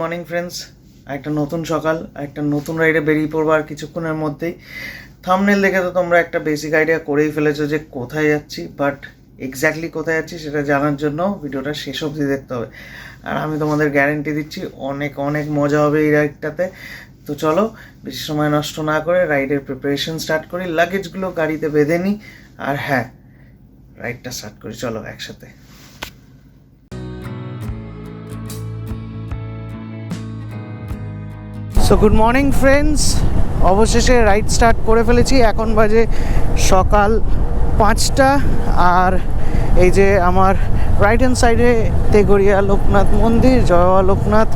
Morning friends. একটা নতুন সকাল, একটা নতুন রাইডে বেরিয়ে পড়বো আর কিছুক্ষণের মধ্যেই। থাম্বনেল দেখে তো তোমরা একটা বেসিক আইডিয়া করেই ফেলেছো যে কোথায় যাচ্ছি, বাট এক্স্যাক্টলি কোথায় যাচ্ছি সেটা জানার জন্য ভিডিওটা শেষ অবধি দেখতে হবে। আর আমি তোমাদের গ্যারেন্টি দিচ্ছি অনেক অনেক মজা হবে এই রাইডটাতে। তো চলো বেশি সময় নষ্ট না করে রাইডের প্রিপারেশন স্টার্ট করি, লাগেজগুলো গাড়িতে বেঁধে নিই, আর হ্যাঁ রাইডটা স্টার্ট করি। চলো একসাথে। সো গুড মর্নিং ফ্রেন্ডস, অবশেষে রাইড স্টার্ট করে ফেলেছি। এখন বাজে সকাল 5টা, আর এই যে আমার রাইট হ্যান্ড সাইডে তেগড়িয়া লোকনাথ মন্দির, জয় লোকনাথ।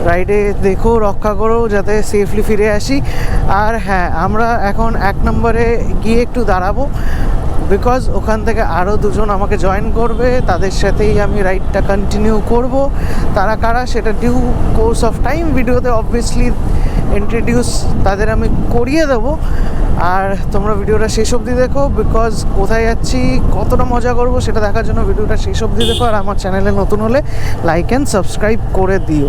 রাইডে দেখো, রক্ষা করো যাতে সেফলি ফিরে আসি। আর হ্যাঁ, আমরা এখন 1 নম্বরে গিয়ে একটু দাঁড়াবো, বিকজ ওখান থেকে আরও দুজন আমাকে জয়েন করবে, তাদের সাথেই আমি রাইডটা কন্টিনিউ করব। তারা কারা সেটা ডিউ কোর্স অফ টাইম ভিডিওতে অবভিয়াসলি ইন্ট্রোডিউস তাদের আমি করিয়ে দেবো। আর তোমরা ভিডিওটা শেষ অবধি দেখো, বিকজ কোথায় যাচ্ছি, কতটা মজা করব সেটা দেখার জন্য ভিডিওটা শেষ অবধি দেখো। আর আমার চ্যানেলে নতুন হলে লাইক অ্যান্ড সাবস্ক্রাইব করে দিও।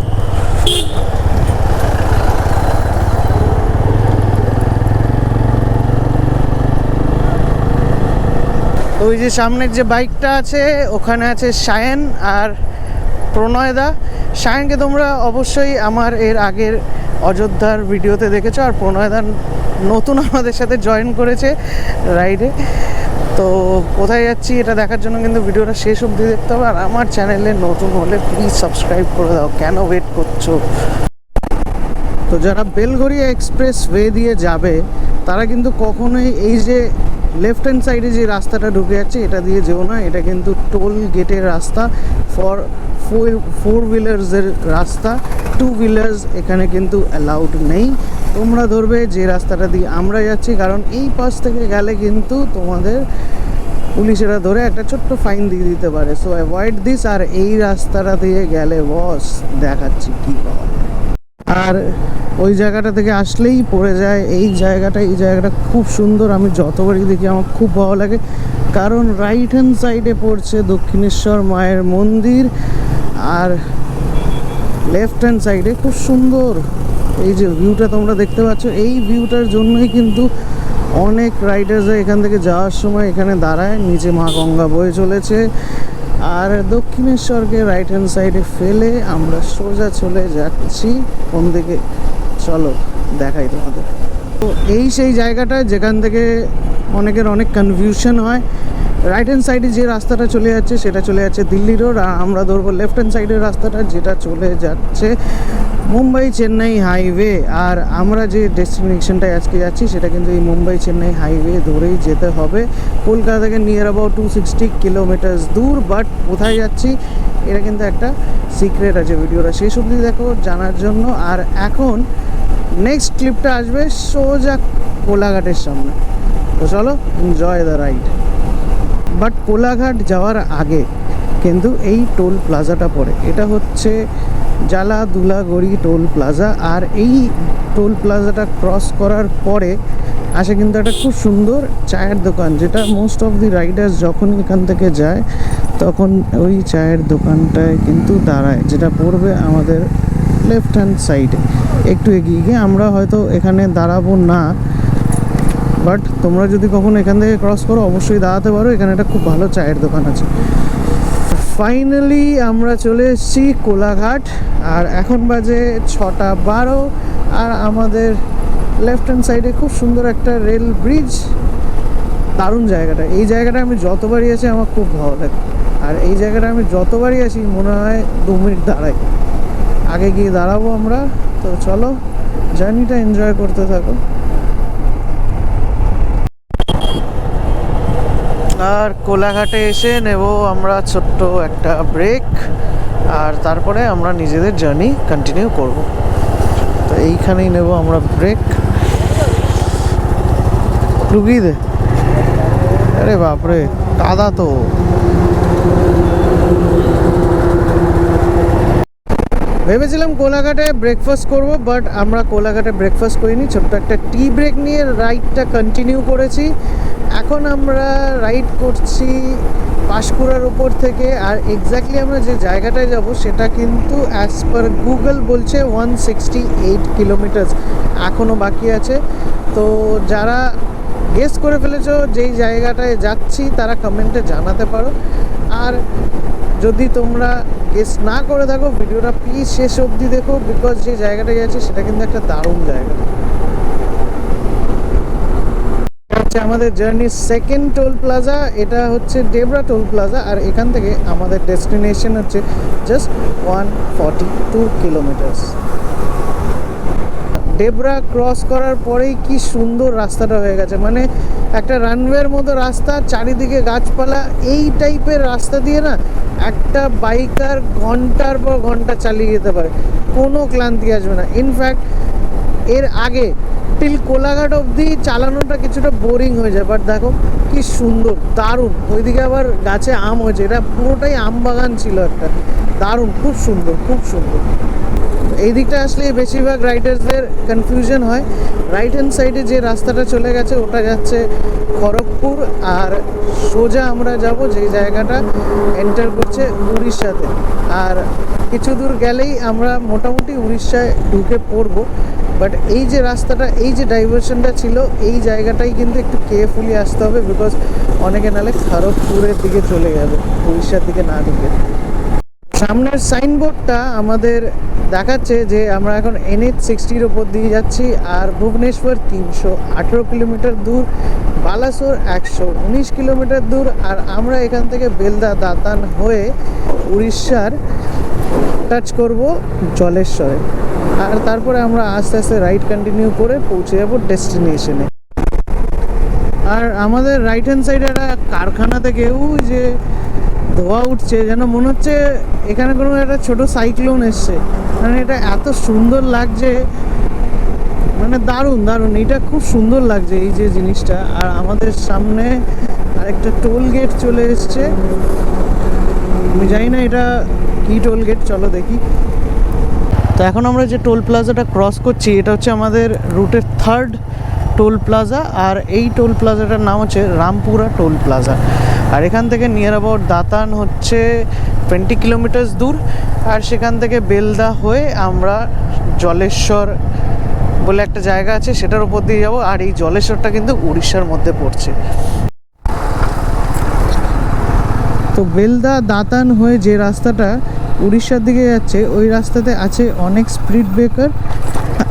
ওই যে সামনের যে বাইকটা আছে ওখানে আছে সায়ন আর প্রণয়দা। সায়নকে তোমরা অবশ্যই আমার এর আগের অযোধ্যার ভিডিওতে দেখেছো, আর প্রণয়দা নতুন আমাদের সাথে জয়েন করেছে রাইডে। তো কোথায় যাচ্ছি এটা দেখার জন্য কিন্তু ভিডিওটা শেষ অবধি দেখতে হবে। আর আমার চ্যানেলে নতুন হলে প্লিজ সাবস্ক্রাইব করে দাও, কেন ওয়েট করছো? তো যারা বেলঘরিয়া এক্সপ্রেস ওয়ে দিয়ে যাবে তারা কিন্তু কখনোই এই যে লেফট হ্যান্ড সাইডে যে রাস্তাটা ঢুকে যাচ্ছে এটা দিয়ে যেও না। এটা কিন্তু টোল গেটের রাস্তা, ফোর হুইলার্সের রাস্তা। 2 হুইলার্স এখানে কিন্তু অ্যালাউড নেই। তোমরা ধরবে যে রাস্তাটা দিয়ে আমরা যাচ্ছি, কারণ এই পাশ থেকে গেলে কিন্তু তোমাদের পুলিশেরা ধরে একটা ছোট্ট ফাইন দিয়ে দিতে পারে। So avoid this. আর এই রাস্তাটা দিয়ে গেলে বস দেখাচ্ছি কী পাওয়া যায়। আর ওই জায়গাটা থেকে আসলেই পড়ে যায় এই জায়গাটা খুব সুন্দর। আমি যতবারই দেখি আমার খুব ভালো লাগে, কারণ রাইট হ্যান্ড সাইডে পড়ছে দক্ষিণেশ্বর মায়ের মন্দির, আর লেফট হ্যান্ড সাইডে খুব সুন্দর এই যে ভিউটা তোমরা দেখতে পাচ্ছ। এই ভিউটার জন্যই কিন্তু অনেক রাইডার্সরা এখান থেকে যাওয়ার সময় এখানে দাঁড়ায়। নিচে মা গঙ্গা বয়ে চলেছে, আর দক্ষিণেশ্বরকে রাইট হ্যান্ড সাইডে ফেলে আমরা সোজা চলে যাচ্ছি কোন দিকে চলো দেখাই তোমাদের। তো এই সেই জায়গাটা যেখান থেকে অনেকের অনেক কনফিউশন হয়। রাইট হ্যান্ড সাইডে যে রাস্তাটা চলে যাচ্ছে সেটা চলে যাচ্ছে দিল্লি রোড, আর আমরা ধরবো লেফট হ্যান্ড সাইডের রাস্তাটা যেটা চলে যাচ্ছে মুম্বাই চেন্নাই হাইওয়ে। আর আমরা যে ডেস্টিনেশনটায় আজকে যাচ্ছি সেটা কিন্তু এই মুম্বাই চেন্নাই হাইওয়ে ধরেই যেতে হবে। কলকাতা থেকে নিয়ার অ্যাবাউট 260 কিলোমিটার দূর। বাট কোথায় যাচ্ছি এটা কিন্তু একটা সিক্রেট আছে, ভিডিওটা শেষ অবধি দেখো জানার জন্য। আর এখন নেক্সট ক্লিপটা আসবে সোজা কোলাঘাটের সামনে। তো চলো enjoy the ride. But Kolaghat যাওয়ার আগে কিন্তু এই টোল প্লাজাটা পড়ে, এটা হচ্ছে জালা দুলাগড়ি টোল প্লাজা। আর এই টোল প্লাজাটা ক্রস করার পরে আসে কিন্তু একটা খুব সুন্দর চায়ের দোকান, যেটা মোস্ট অফ দি রাইডার্স যখন এখান থেকে যায় তখন ওই চায়ের দোকানটায় কিন্তু দাঁড়ায়, যেটা পড়বে আমাদের লেফট হ্যান্ড সাইডে। একটু এগিয়ে গিয়ে আমরা হয়তো এখানে দাঁড়াবো না, বাট তোমরা যদি কখনো এখান থেকে ক্রস করো অবশ্যই দাঁড়াতে পারো। এখানে একটা খুব ভালো চায়ের দোকান আছে। ফাইনালি আমরা চলে এসেছি কোলাঘাট, আর এখন বাজে 6:12। আর আমাদের লেফট হ্যান্ড সাইডে খুব সুন্দর একটা রেল ব্রিজ। দারুণ জায়গাটা। এই জায়গাটা আমি যতবারই আসি আমার খুব ভালো লাগে, আর এই জায়গাটা আমি যতবারই আসি মনে হয় 2 মিনিট দাঁড়াই। আগে গিয়ে দাঁড়াবো আমরা। তো চলো জার্নিটা এনজয় করতে থাকো। আর কোলাঘাটে এসে নেব আমরা ছোট্ট একটা ব্রেক, আর তারপরে আমরা নিজেদের জার্নি কন্টিনিউ করব। তো এইখানেই নেব আমরা ব্রেক। লুকিয়ে দে, আরে বাপরে কাদা তো। ভেবেছিলাম কোলাঘাটে ব্রেকফাস্ট করব, বাট আমরা কোলাঘাটে ব্রেকফাস্ট করিনি। ছোট্ট একটা টি ব্রেক নিয়ে রাইডটা কন্টিনিউ করেছি। এখন আমরা রাইড করছি পাঁশকুড়ার উপর থেকে, আর এক্স্যাক্টলি আমরা যে জায়গাটায় যাব সেটা কিন্তু অ্যাজ পার গুগল বলছে 168 কিলোমিটার এখনও বাকি আছে। তো যারা গেস করে ফেলেছো যেই জায়গাটায় যাচ্ছি তারা কমেন্টে জানাতে পারো, আর যদি তোমরা গেস না করে থাকো ভিডিওটা প্লিজ শেষ অবধি দেখো, বিকজ যে জায়গাটায় যাচ্ছি সেটা কিন্তু একটা দারুণ জায়গা। আমাদের জার্নির সেকেন্ড টোল প্লাজা, এটা হচ্ছে ডেবরা টোল প্লাজা, আর এখান থেকে আমাদের ডেস্টিনেশন হচ্ছে জাস্ট 142 কিলোমিটার। ডেবরা ক্রস করার পরেই কি সুন্দর রাস্তাটা হয়ে গেছে, মানে একটা রানওয়ের মতো রাস্তা, চারিদিকে গাছপালা। এই টাইপের রাস্তা দিয়ে না একটা বাইকার ঘন্টার পর ঘন্টা চালিয়ে যেতে পারে, কোনো ক্লান্তি আসবে না। ইনফ্যাক্ট এর আগে টিল কোলাঘাট অবধি চালানোটা কিছুটা বোরিং হয়ে যায়, বাট দেখো কি সুন্দর, দারুণ। ওইদিকে আবার গাছে আম হয়েছে, এটা পুরোটাই আম বাগান ছিল একটা, দারুণ, খুব সুন্দর, খুব সুন্দর। এই দিকটা আসলে বেশিরভাগ রাইডার্সদের কনফিউশন হয়। রাইট হ্যান্ড সাইডে যে রাস্তাটা চলে গেছে ওটা যাচ্ছে খড়গপুর, আর সোজা আমরা যাব যেই জায়গাটা এন্টার করছে উড়িষ্যাতে, আর কিছু দূর গেলেই আমরা মোটামুটি উড়িষ্যায় ঢুকে পড়বো। বাট এই যে রাস্তাটা, এই যে ডাইভারশনটা ছিল, এই জায়গাটাই কিন্তু একটু কেয়ারফুলি আসতে হবে, বিকজ অনেকে নাহলে খড়গপুরের দিকে চলে যাবে, উড়িষ্যার দিকে না ঢুকে। সামনের সাইনবোর্ডটা আমাদের দেখাচ্ছে যে আমরা এখন NH60 ওপর দিয়ে যাচ্ছি, আর ভুবনেশ্বর 318 কিলোমিটার দূর, বালাসোর 119 কিলোমিটার দূর, আর আমরা এখান থেকে বেলদা দাতান হয়ে উড়িষ্যার টাচ করব জলেশ্বরে, আর তারপরে আমরা আস্তে আস্তে রাইড কন্টিনিউ করে পৌঁছে যাব ডেস্টিনেশনে। আর আমাদের রাইট হ্যান্ড সাইডে একটা কারখানা থেকে ওই যে ধোয়া উঠছে, যেন মনে হচ্ছে এখানে কোনো একটা ছোটো সাইক্লোন এসছে, মানে এটা এত সুন্দর লাগছে, মানে দারুণ দারুণ, এটা খুব সুন্দর লাগছে এই যে জিনিসটা। আর আমাদের সামনে আরেকটা টোল গেট চলে এসছে, আমি জানি না এটা কি টোল গেট, চলো দেখি। তো এখন আমরা যে টোল প্লাজাটা ক্রস করছি এটা হচ্ছে আমাদের রুটের থার্ড টোল প্লাজা, আর এই টোল প্লাজাটার নাম হচ্ছে রামপুরা টোল প্লাজা। আর এখান থেকে নিয়ার অ্যাবাউট দাতান হচ্ছে 20 কিলোমিটার দূর, আর সেখান থেকে বেলদা হয়ে আমরা জলেশ্বর বলে একটা জায়গা আছে সেটার উপর দিয়ে যাবো, আর এই জলেশ্বরটা কিন্তু উড়িষ্যার মধ্যে পড়ছে। তো বেলদা দাতান হয়ে যে রাস্তাটা উড়িষ্যার দিকে যাচ্ছে ওই রাস্তাতে আছে অনেক স্পিড ব্রেকার,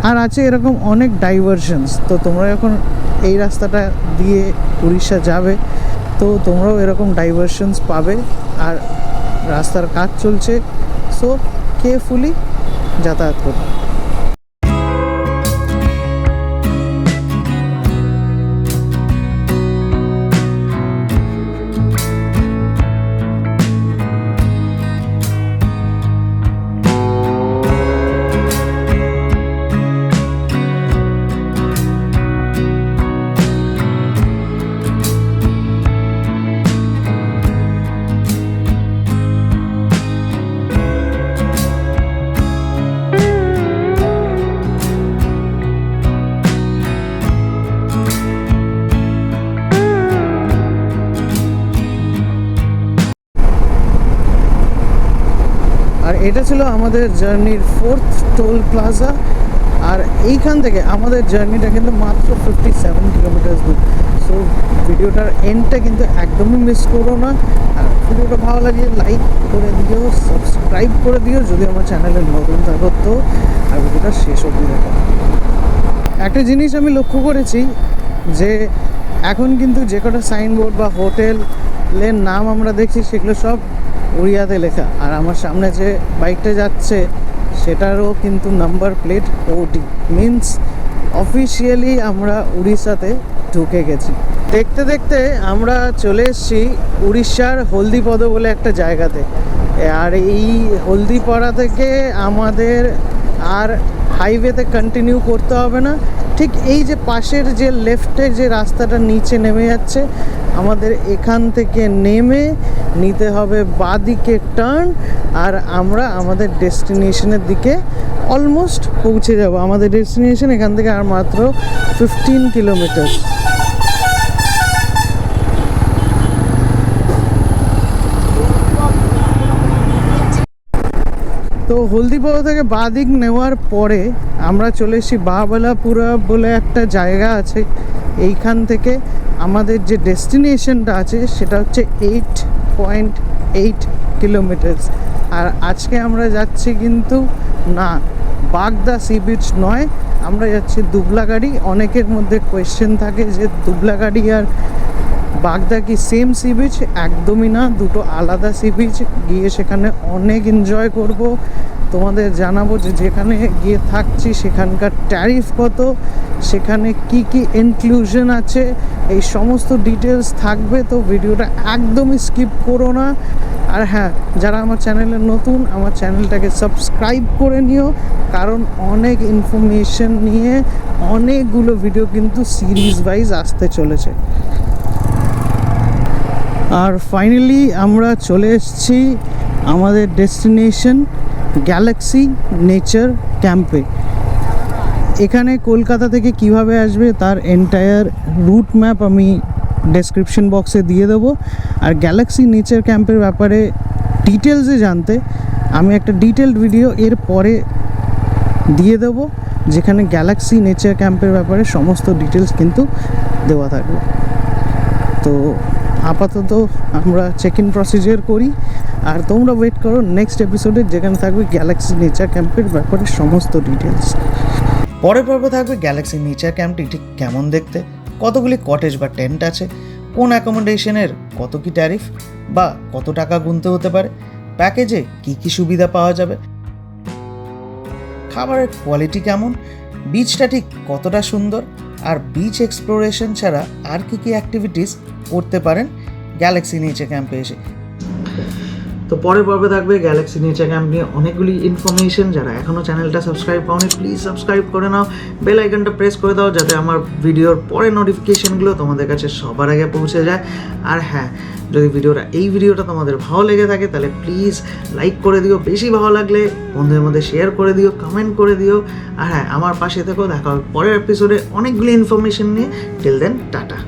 আর আছে এরকম অনেক ডাইভারশনস। তো তোমরা যখন এই রাস্তাটা দিয়ে উড়িষ্যা যাবে তো তোমরাও এরকম ডাইভারশনস পাবে, আর রাস্তার কাজ চলছে, সো কেয়ারফুলি যাতায়াত করবে। এটা ছিল আমাদের জার্নির ফোর্থ টোল প্লাজা, আর এইখান থেকে আমাদের জার্নিটা কিন্তু মাত্র 57 কিলোমিটার দূর। সো ভিডিওটার এন্ডটা কিন্তু একদমই মিস করো না, আর ভিডিওটা ভালো লাগে লাইক করে দিও, সাবস্ক্রাইব করে দিও যদি আমার চ্যানেলে নতুন থাকো তো, আর ভিডিওটা শেষ অবধি দেখো। একটা জিনিস আমি লক্ষ্য করেছি যে এখন কিন্তু যে কটা সাইনবোর্ড বা হোটেলের নাম আমরা দেখছি সেগুলো সব উড়িয়াতে লেখা, আর আমার সামনে যে বাইকটা যাচ্ছে সেটারও কিন্তু number plate OD, means officially আমরা উড়িষ্যাতে ঢুকে গেছি। দেখতে দেখতে আমরা চলে এসেছি উড়িষ্যার হলদিপদ বলে একটা জায়গাতে, আর এই হলদিপাড়া থেকে আমাদের আর হাইওয়েতে কন্টিনিউ করতে হবে না, ঠিক এই যে পাশের যে লেফটে যে রাস্তাটা নিচে নেমে যাচ্ছে আমাদের এখান থেকে নেমে নিতে হবে বাঁদিকে টার্ন, আর আমরা আমাদের ডেস্টিনেশনের দিকে অলমোস্ট পৌঁছে যাব। আমাদের ডেস্টিনেশন এখান থেকে আর মাত্র 15 কিলোমিটার। তো হলদিবাড়ি থেকে বাঁদিক নেওয়ার পরে আমরা চলে এসেছি বাবলাপুরা বলে একটা জায়গা আছে। এইখান থেকে আমাদের যে ডেস্টিনেশনটা আছে সেটা হচ্ছে 8.8 কিলোমিটার্স। আর আজকে আমরা যাচ্ছি কিন্তু না বাগদা সি বিচ নয়, আমরা যাচ্ছি দুবলাগাড়ি। অনেকের মধ্যে কোয়েশ্চেন থাকে যে দুবলাগাড়ি আর বাগদা কি সেম সি বিচ? একদমই না, দুটো আলাদা সি বিচ। গিয়ে সেখানে অনেক এনজয় করব, তোমাদের জানাবো যে যেখানে গিয়ে থাকছি সেখানকার ট্যারিফ কত, সেখানে কি কি ইনক্লুশন আছে, এই সমস্ত ডিটেলস থাকবে। তো ভিডিওটা একদমই স্কিপ করো না। আর হ্যাঁ, যারা আমার চ্যানেলে নতুন, আমার চ্যানেলটাকে সাবস্ক্রাইব করে নিও, কারণ অনেক ইনফরমেশন নিয়ে অনেকগুলো ভিডিও কিন্তু সিরিজ ওয়াইজ আসতে চলেছে। আর ফাইনালি আমরা চলে এসেছি আমাদের ডেস্টিনেশন গ্যালাক্সি নেচার ক্যাম্পে। এখানে কলকাতা থেকে কিভাবে আসবে তার এন্টায়ার রুট ম্যাপ আমি ডেসক্রিপশন বক্সে দিয়ে দেবো। আর গ্যালাক্সি নেচার ক্যাম্পের ব্যাপারে ডিটেলসে জানতে আমি একটা ডিটেলড ভিডিও এর পরে দিয়ে দেবো, যেখানে গ্যালাক্সি নেচার ক্যাম্পের ব্যাপারে সমস্ত ডিটেলস কিন্তু দেওয়া থাকবে। তো আপাতত আমরা চেক ইন প্রসিজার করি, আর তোমরা ওয়েট করো নেক্সট এপিসোডে, যেখানে থাকবে গ্যালাক্সি নেচার ক্যাম্পের ব্যাপারে সমস্ত ডিটেলস। পরের পর্বে থাকবে গ্যালাক্সি নেচার ক্যাম্পটি ঠিক কেমন দেখতে, কতগুলি কটেজ বা টেন্ট আছে, কোন অ্যাকোমোডেশনের কত কি ট্যারিফ বা কত টাকা গুনতে হতে পারে, প্যাকেজে কি কি সুবিধা পাওয়া যাবে, খাবারের কোয়ালিটি কেমন, বিচটা ঠিক কতটা সুন্দর, আর বিচ এক্সপ্লোরেশন ছাড়া আর কি কি অ্যাক্টিভিটিস করতে পারেন গ্যালাক্সি নেচার ক্যাম্পে এসে। তো পরের পর্বে থাকবে গ্যালাক্সি নেচার ক্যাম্প নিয়ে অনেকগুলি ইনফরমেশন। যারা এখনও চ্যানেলটা সাবস্ক্রাইব করোনি প্লিজ সাবস্ক্রাইব করে নাও, বেল আইকনটা প্রেস করে দাও যাতে আমার ভিডিওর পরে নোটিফিকেশনগুলো তোমাদের কাছে সবার আগে পৌঁছে যায়। আর হ্যাঁ, যদি এই ভিডিওটা তোমাদের ভালো লেগে থাকে তাহলে প্লিজ লাইক করে দিও, বেশি ভালো লাগলে বন্ধুদের মধ্যে শেয়ার করে দিও, কমেন্ট করে দিও। আর হ্যাঁ, আমার পাশে থেকেও দেখা হবে পরের এপিসোডে অনেকগুলি ইনফরমেশন নিয়ে। Till then tata.